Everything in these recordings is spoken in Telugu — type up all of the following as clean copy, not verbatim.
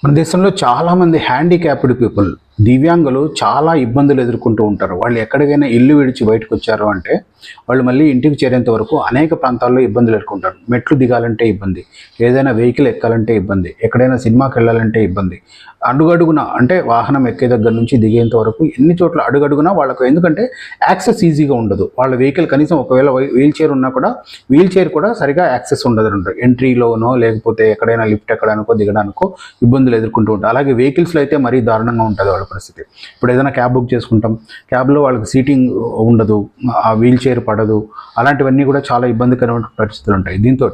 మన దేశంలో చాలామంది హ్యాండిక్యాప్డ్ పీపుల్, దివ్యాంగులు చాలా ఇబ్బందులు ఎదుర్కొంటూ ఉంటారు. వాళ్ళు ఎక్కడికైనా ఇల్లు విడిచి బయటకు వచ్చారు అంటే వాళ్ళు మళ్ళీ ఇంటికి చేరేంత వరకు అనేక ప్రాంతాల్లో ఇబ్బందులు ఎదుర్కొంటారు. మెట్లు దిగాలంటే ఇబ్బంది, ఏదైనా వెహికల్ ఎక్కాలంటే ఇబ్బంది, ఎక్కడైనా సినిమాకి వెళ్ళాలంటే ఇబ్బంది. అడుగడుగున అంటే వాహనం ఎక్కే దగ్గర నుంచి దిగేంత వరకు ఎన్ని చోట్ల అడుగడుగునా వాళ్ళకు, ఎందుకంటే యాక్సెస్ ఈజీగా ఉండదు. వాళ్ళ వెహికల్ కనీసం ఒకవేళ వీల్ చైర్ ఉన్నా కూడా వీల్ చైర్ కూడా సరిగా యాక్సెస్ ఉండదు. ఎంట్రీలోనో లేకపోతే ఎక్కడైనా లిఫ్ట్ ఎక్కడానికో దిగడానికో ఇబ్బందులు ఎదుర్కొంటూ ఉంటారు. అలాగే వెహికల్స్లో అయితే మరీ దారుణంగా ఉంటుంది వాళ్ళ పరిస్థితి. ఇప్పుడు ఏదైనా క్యాబ్ బుక్ చేసుకుంటాం, క్యాబ్లో వాళ్ళకి సీటింగ్ ఉండదు, ఆ వీల్ చైర్ పడదు, అలాంటివన్నీ కూడా చాలా ఇబ్బందికరమైన పరిస్థితులు ఉంటాయి. దీంతో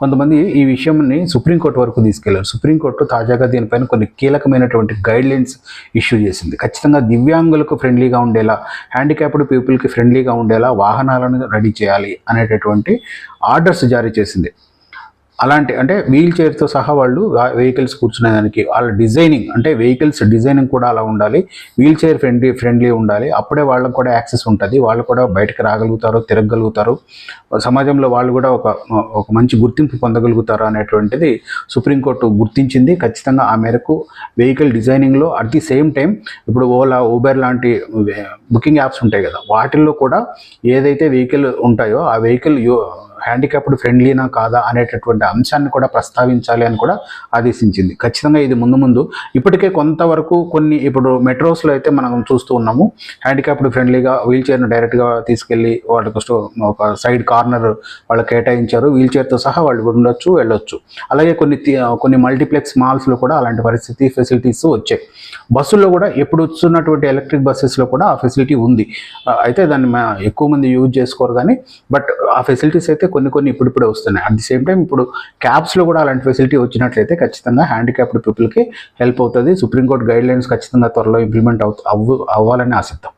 కొంతమంది ఈ విషయాన్ని సుప్రీంకోర్టు వరకు తీసుకెళ్లారు. సుప్రీంకోర్టు తాజాగా దీనిపైన కొన్ని కీలకమైనటువంటి గైడ్లైన్స్ ఇష్యూ చేసింది. ఖచ్చితంగా దివ్యాంగులకు ఫ్రెండ్లీగా ఉండేలా, హ్యాండిక్యాప్డ్ పీపుల్కి ఫ్రెండ్లీగా ఉండేలా వాహనాలను రెడీ చేయాలి అనేటటువంటి ఆర్డర్స్ జారీ చేసింది. అలాంటి అంటే వీల్ చైర్తో సహా వాళ్ళు వెహికల్స్ కూర్చునేదానికి వాళ్ళ డిజైనింగ్, అంటే వెహికల్స్ డిజైనింగ్ కూడా అలా ఉండాలి, వీల్ చైర్ ఫ్రెండ్లీ ఉండాలి. అప్పుడే వాళ్ళకు కూడా యాక్సెస్ ఉంటుంది, వాళ్ళు కూడా బయటకు రాగలుగుతారు, తిరగలుగుతారు, సమాజంలో వాళ్ళు కూడా ఒక మంచి గుర్తింపు పొందగలుగుతారు అనేటువంటిది సుప్రీంకోర్టు గుర్తించింది. ఖచ్చితంగా ఆ మేరకు వెహికల్ డిజైనింగ్లో అట్ ది సేమ్ టైం ఇప్పుడు ఓలా, ఊబర్ లాంటి బుకింగ్ యాప్స్ ఉంటాయి కదా, వాటిల్లో కూడా ఏదైతే వెహికల్ ఉంటాయో ఆ వెహికల్ హ్యాండిక్యాప్డ్ ఫ్రెండ్లీనా కాదా అనేటటువంటి అంశాన్ని కూడా ప్రస్తావించాలి అని కూడా ఆదేశించింది. ఖచ్చితంగా ఇది ముందు ఇప్పటికే కొంతవరకు ఇప్పుడు మెట్రోస్లో అయితే మనం చూస్తూ ఉన్నాము, హ్యాండిక్యాప్డ్ ఫ్రెండ్లీగా వీల్ చైర్ను డైరెక్ట్గా తీసుకెళ్ళి వాళ్ళకి ఒక సైడ్ కార్నర్ వాళ్ళు కేటాయించారు, వీల్ చైర్తో సహా వాళ్ళు ఉండొచ్చు, వెళ్ళొచ్చు. అలాగే కొన్ని మల్టీప్లెక్స్ మాల్స్లో కూడా అలాంటి ఫెసిలిటీస్ వచ్చాయి. బస్సుల్లో కూడా ఎప్పుడు వస్తున్నటువంటి ఎలక్ట్రిక్ బస్సెస్లో కూడా ఆ ఫెసిలిటీ ఉంది. అయితే దాన్ని ఎక్కువ మంది యూజ్ చేసుకోరు కానీ, బట్ ఆ ఫెసిలిటీస్ అయితే కొన్ని ఇప్పుడిప్పుడే వస్తున్నాయి. అట్ ది సేమ్ టైం ఇప్పుడు క్యాబ్స్లో కూడా అలాంటి ఫెసిలిటీ వచ్చినట్లయితే ఖచ్చితంగా హ్యాండిక్యాప్డ్ పీపుల్కి హెల్ప్ అవుతుంది. సుప్రీంకోర్టు గైడ్లైన్స్ ఖచ్చితంగా త్వరలో ఇంప్లిమెంట్ అవ్వాలని ఆశిద్దాం.